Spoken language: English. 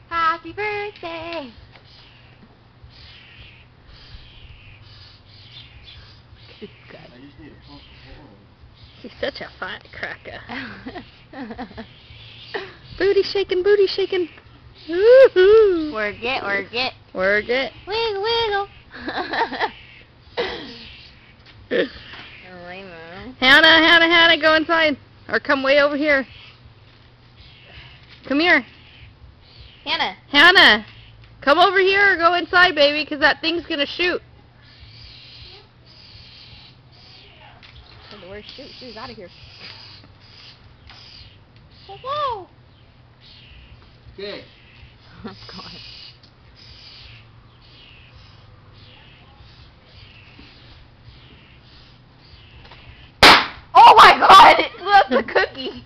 Happy birthday! Good guy. I just need to pump the hole. He's such a firecracker. Booty shaking, booty shaking. Woohoo! Work it, work it. Work it. Wiggle, wiggle. Hannah, go inside. Or come way over here. Come here. Hannah. Come over here or go inside, baby, because that thing's going to shoot. Where's shoot? Shoot's out of here. Whoa! Okay. Oh, God. Oh my God! It left the cookie!